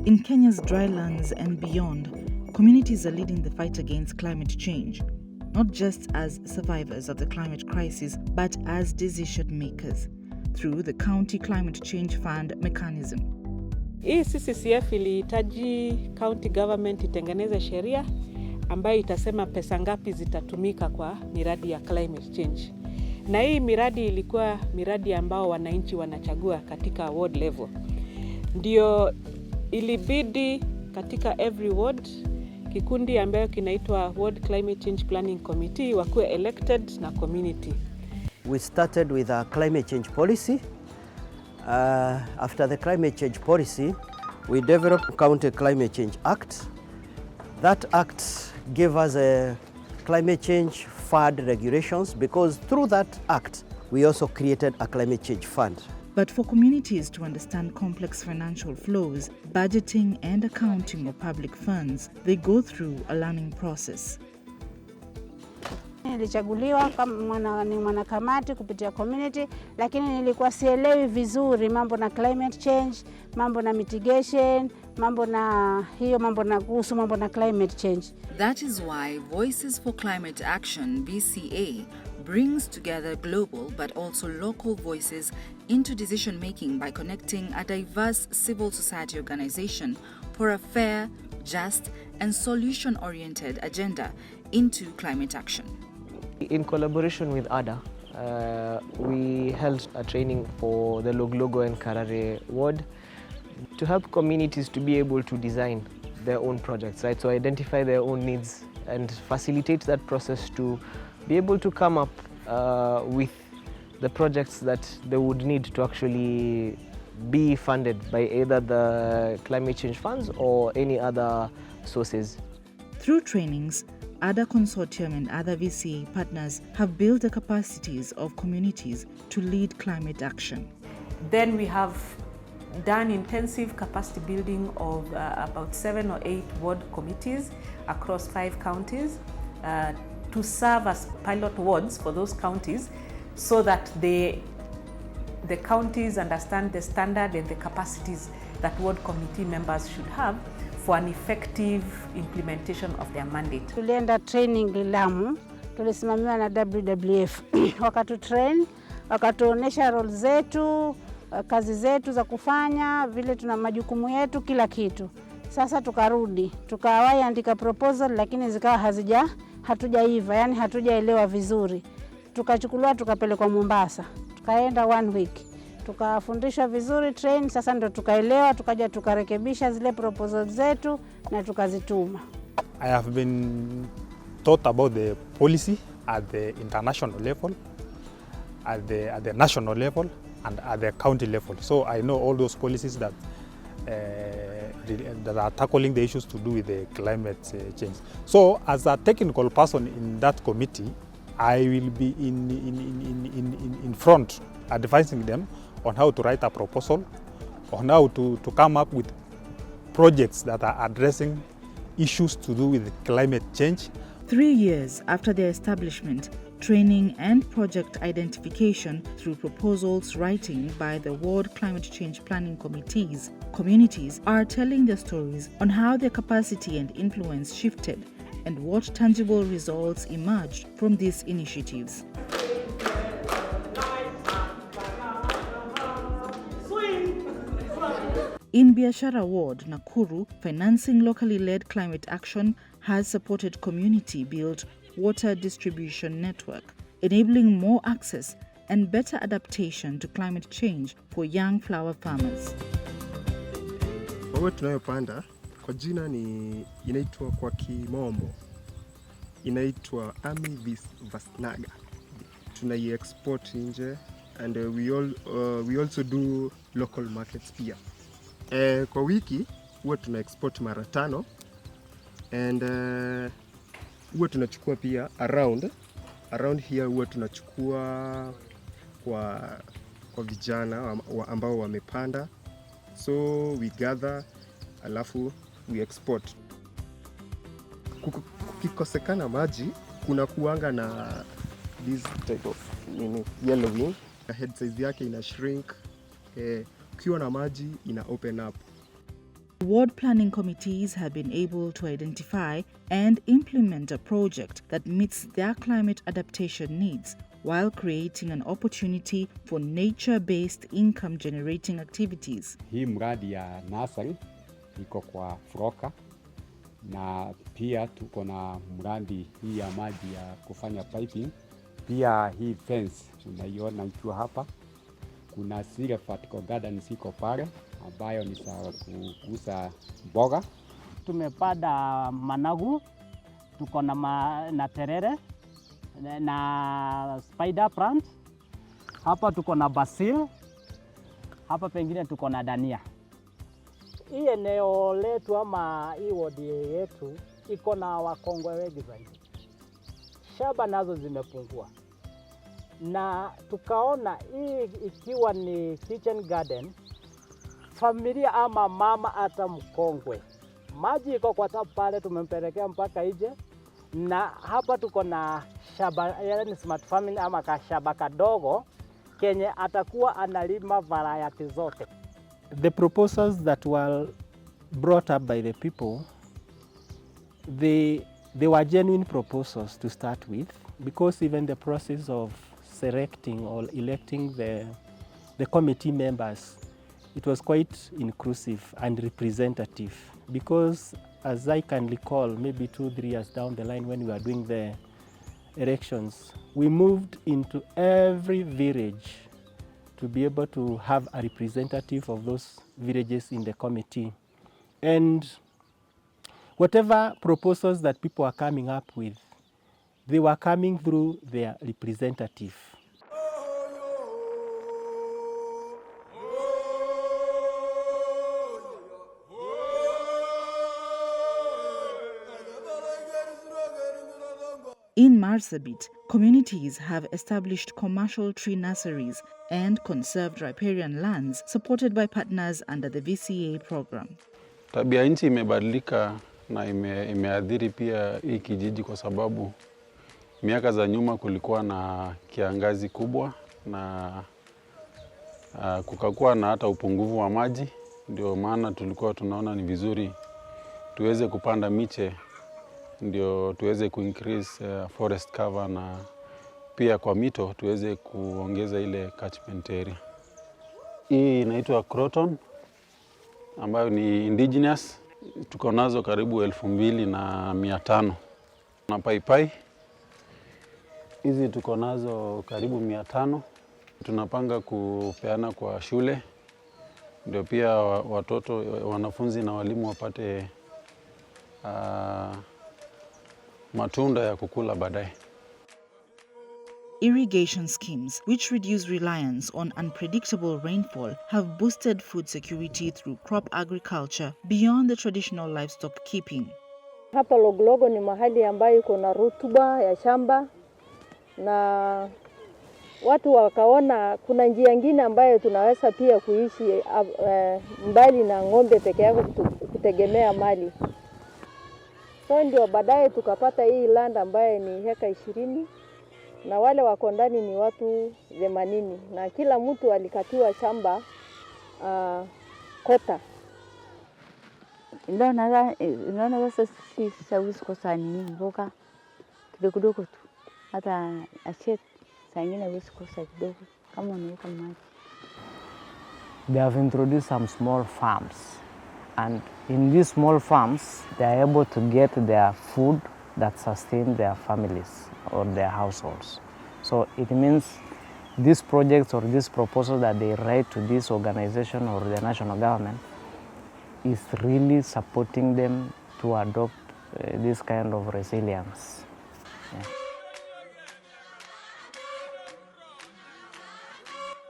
In Kenya's drylands and beyond, communities are leading the fight against climate change, not just as survivors of the climate crisis, but as decision makers through the County Climate Change Fund mechanism. Hii CCF ilihitaji county government itengeneze sheria ambayo itasema pesa ngapi zitatumika kwa miradi ya climate change. Na hii miradi ilikuwa miradi ambao wananchi wanachagua katika ward level. Ndio ilibidi katika every ward kikundi ambayo kinaitwa Ward Climate Change Planning Committee wakuwe elected na community. We started with a climate change policy. After the climate change policy, we developed County Climate Change Act. That act gave us a climate change fund regulations, because through that act, we also created a climate change fund. But for communities to understand complex financial flows, budgeting and accounting of public funds, they go through a learning process. Nilichaguliwa kama mwanakamati kupitia community, lakini nilikuwa sielewi vizuri mambo na climate change, mambo na mitigation, mambo na kuhusu mambo na climate change. That is why Voices for Climate Action, VCA, brings together global but also local voices into decision making by connecting a diverse civil society organization for a fair, just and solution-oriented agenda into climate action. In collaboration with ADA, we held a training for the Loglogo and Karare ward to help communities to be able to design their own projects, right? So identify their own needs and facilitate that process to be able to come up with the projects that they would need to actually be funded by either the climate change funds or any other sources. Through trainings, ADA Consortium and other VCA partners have built the capacities of communities to lead climate action. Then we have done intensive capacity building of about 7 or 8 ward committees across 5 counties to serve as pilot wards for those counties, so that the counties understand the standard and the capacities that ward committee members should have for an effective implementation of their mandate. Tulienda training Lamu, tulisimamiwa na WWF. Wakatutrain, wakatuonesha role zetu, kazi zetu za kufanya, vile tuna majukumu yetu, kila kitu. Sasa tukarudi, tukawahi andika proposal, lakini zikawa hatujaiva, yani hatujaelewa vizuri. Tukachukuliwa tukapelekwa Mombasa, tukaenda 1 week. Tukafundishwa vizuri train, sasa ndo tukaelewa, tukaja tukarekebisha zile proposals zetu na tukazituma. I have been taught about the policy at the international level, at the national level, and at the county level. So I know all those policies that are tackling the issues to do with the climate change. So as a technical person in that committee, I will be in front advising them on how to write a proposal, on how to come up with projects that are addressing issues to do with climate change. 3 years after their establishment, training and project identification through proposals writing by the Ward Climate Change Planning Committees, communities are telling their stories on how their capacity and influence shifted and what tangible results emerged from these initiatives. In Biashara Ward, Nakuru, financing locally led climate action has supported community-built water distribution network, enabling more access and better adaptation to climate change for young flower farmers. Maua tunayopanda kwa jina inaitwa kwa kimombo, inaitwa Ami Vasnaga. Tunai-export nje, and we also do local markets pia. Kwa wiki huwa tuna-export mara 5, and huwa tunachukua pia around here, huwa tunachukua kwa vijana ambao wamepanda, so we gather alafu we export. Kukikosekana maji, kuna kuanga na this type of yellowing, head size yake ina shrink, ukiwa na maji ina open up. Ward planning committees have been able to identify and implement a project that meets their climate adaptation needs while creating an opportunity for nature-based income-generating activities. Hii mradi ya nursery iko kwa Froka, na pia tuko na mradi hii ya maji ya kufanya piping. Pia hii fence unaiona ikiwa hapa. Kuna zile vertical garden ziko pale ambayo ni sawa kukuza mboga. Tumepanda managu, tuko na terere na spider plant. Hapa tuko na basil. Hapa pengine tuko na dania. Hii eneo letu ama hii ward yetu iko na wakongwe wengi zaidi. Shamba nazo zimepungua. Na tukaona hii ikiwa ni kitchen garden, familia ama mama hata mkongwe, maji iko kwa tap pale, tumempelekea mpaka nje. Na hapa tuko na shamba, yani smart farming ama kashamba kadogo kenye atakuwa analima variety zote. The proposals that were brought up by the people, they were genuine proposals to start with, because even the process of selecting or electing the committee members, it was quite inclusive and representative, because as I can recall, maybe 2-3 years down the line when we were doing the elections, we moved into every village to be able to have a representative of those villages in the committee. And whatever proposals that people are coming up with, they were coming through their representative. In Marsabit, communities have established commercial tree nurseries and conserved riparian lands supported by partners under the VCA program. Tabia nchi imebadilika na imeathiri pia hii kijiji, kwa sababu miaka za nyuma kulikuwa na kiangazi kubwa na kukakuwa na hata upungufu wa maji. Ndio maana tulikuwa tunaona ni vizuri tuweze kupanda miche, ndio tuweze increase forest cover, na pia kwa mito tuweze kuongeza ile catchment area. Hii inaitwa croton ambayo ni indigenous. Tuko nazo karibu 2500. Na paipai hizi tuko nazo karibu 500. Tunapanga kupeana kwa shule, ndio pia watoto, wanafunzi na walimu wapate matunda ya kukula baadaye. Irrigation schemes, which reduce reliance on unpredictable rainfall, have boosted food security through crop agriculture beyond the traditional livestock keeping. Hapa Loglogo ni mahali ambayo kuna rutuba ya shamba, na watu wakaona kuna njia nyingine ambayo tunaweza pia kuishi mbali na ng'ombe peke yake kutegemea mali. So ndio baadaye tukapata hii land ambayo ni heka 20, na wale wako ndani ni watu 80, na kila mtu alikatiwa shamba kota. Inaona sasa sisi sauzi kwa sani mboga kidogo tu, hata ashet sangine wezi kosa kidogo kama unaweka maji. They have introduced some small farms, and in these small farms they are able to get their food that sustain their families or their households. So it means these projects or this proposal that they write to this organization or the national government is really supporting them to adopt this kind of resilience. Yeah.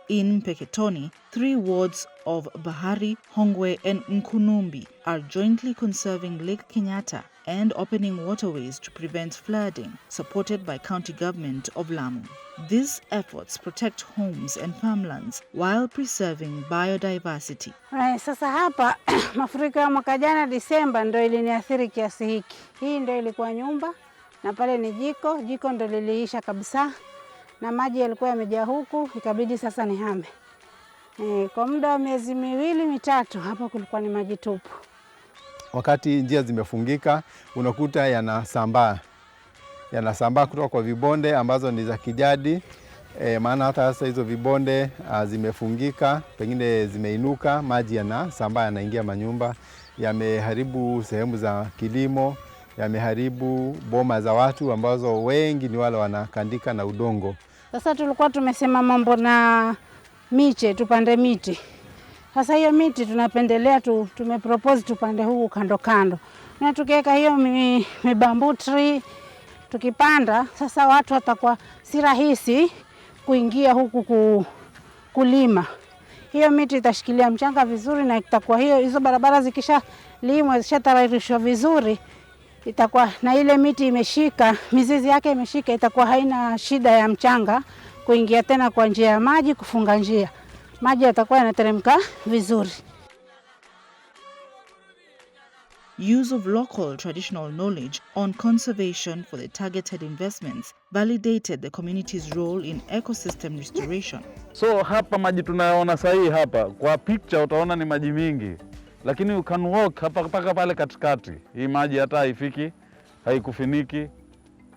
In Mpeketoni, 3 wards of Bahari, Hongwe and Nkunumbi are jointly conserving Lake Kenyatta and opening waterways to prevent flooding, supported by County Government of Lamu. These efforts protect homes and farmlands while preserving biodiversity. Sasa hapa mafuriko ya mwaka jana Disemba ndio iliniathiri kiasi hiki. Hii ndio ilikuwa nyumba na pale ni jiko ndio liliisha kabisa, na maji yalikuwa yamejaa huku, ikabidi sasa nihame. Kwa muda wa miezi 2-3 hapa kulikuwa ni maji tupu. wakati njia zimefungika, unakuta yanasambaa kutoka kwa vibonde ambazo ni za kijadi. Maana hata sasa hizo vibonde zimefungika, pengine zimeinuka, maji yanasambaa yanaingia manyumba, yameharibu sehemu za kilimo, yameharibu boma za watu ambazo wengi ni wale wanakandika na udongo. Sasa tulikuwa tumesema mambo na miche, tupande miti. Sasa hiyo miti tunapendelea tumepropose tupande huku kando kando. Na tukiweka hiyo bamboo tree tukipanda, sasa watu watakuwa si rahisi kuingia huku kulima. Hiyo miti itashikilia mchanga vizuri na itakuwa hizo barabara zikishalimwa zishatayarishwa vizuri, itakuwa na ile miti imeshika, mizizi yake imeshika, itakuwa haina shida ya mchanga kuingia tena kwa njia ya maji, kufunga njia. Maji yatakuwa yanateremka vizuri. Use of local traditional knowledge on conservation for the targeted investments validated the community's role in ecosystem restoration. So hapa maji tunayoona sahihi hapa, kwa picture utaona ni maji mingi, lakini you can walk hapa mpaka pale katikati. Hii maji hata haifiki, haikufiniki,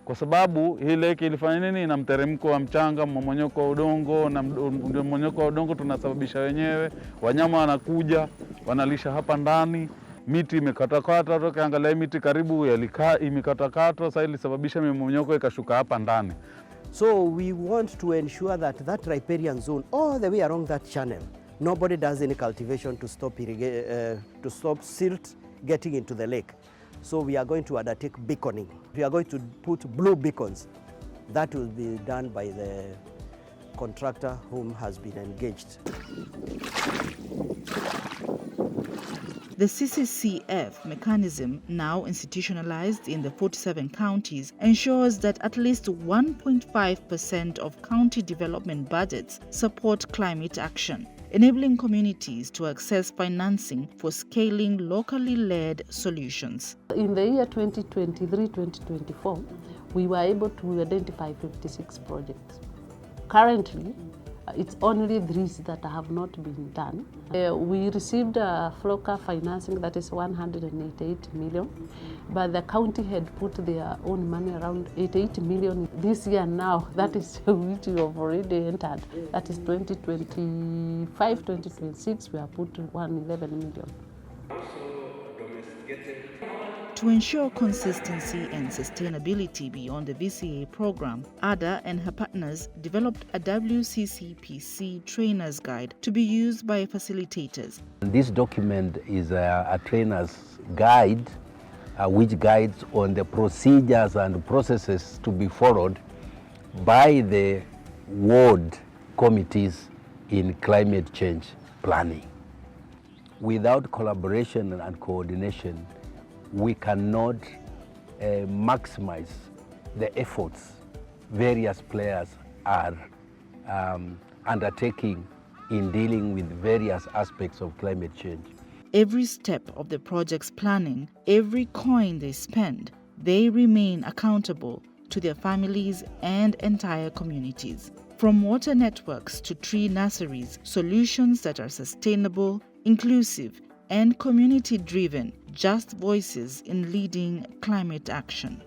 kwa sababu hii lake ilifanya nini? Ina mteremko wa mchanga, mmomonyoko wa udongo, na mmomonyoko wa udongo tunasababisha wenyewe. Wanyama wanakuja, wanalisha hapa ndani. Miti imekatakata, tukiangalia miti karibu imekatakata, sasa ilisababisha mmomonyoko ikashuka hapa ndani. So we want to ensure that riparian zone all the way along that channel, nobody does any cultivation to stop silt getting into the lake. So we are going to undertake beaconing. We are going to put blue beacons. That will be done by the contractor whom has been engaged. The CCCF mechanism, now institutionalized in the 47 counties, ensures that at least 1.5% of county development budgets support climate action, enabling communities to access financing for scaling locally led solutions. In the year 2023-2024, we were able to identify 56 projects. Currently, it's only 3 that have not been done. We received FLOCA financing, that is 188 million, but the county had put their own money, around 88 million this year now. That is which we have already entered. That is 2025-2026, we have put 111 million. To ensure consistency and sustainability beyond the VCA program, ADA and her partners developed a WCCPC trainer's guide to be used by facilitators. This document is a trainer's guide which guides on the procedures and processes to be followed by the ward committees in climate change planning. Without collaboration and coordination, we cannot maximize the efforts various players are undertaking in dealing with various aspects of climate change. Every step of the project's planning, every coin they spend, they remain accountable to their families and entire communities. From water networks to tree nurseries, solutions that are sustainable, inclusive, and community-driven, just voices in leading climate action.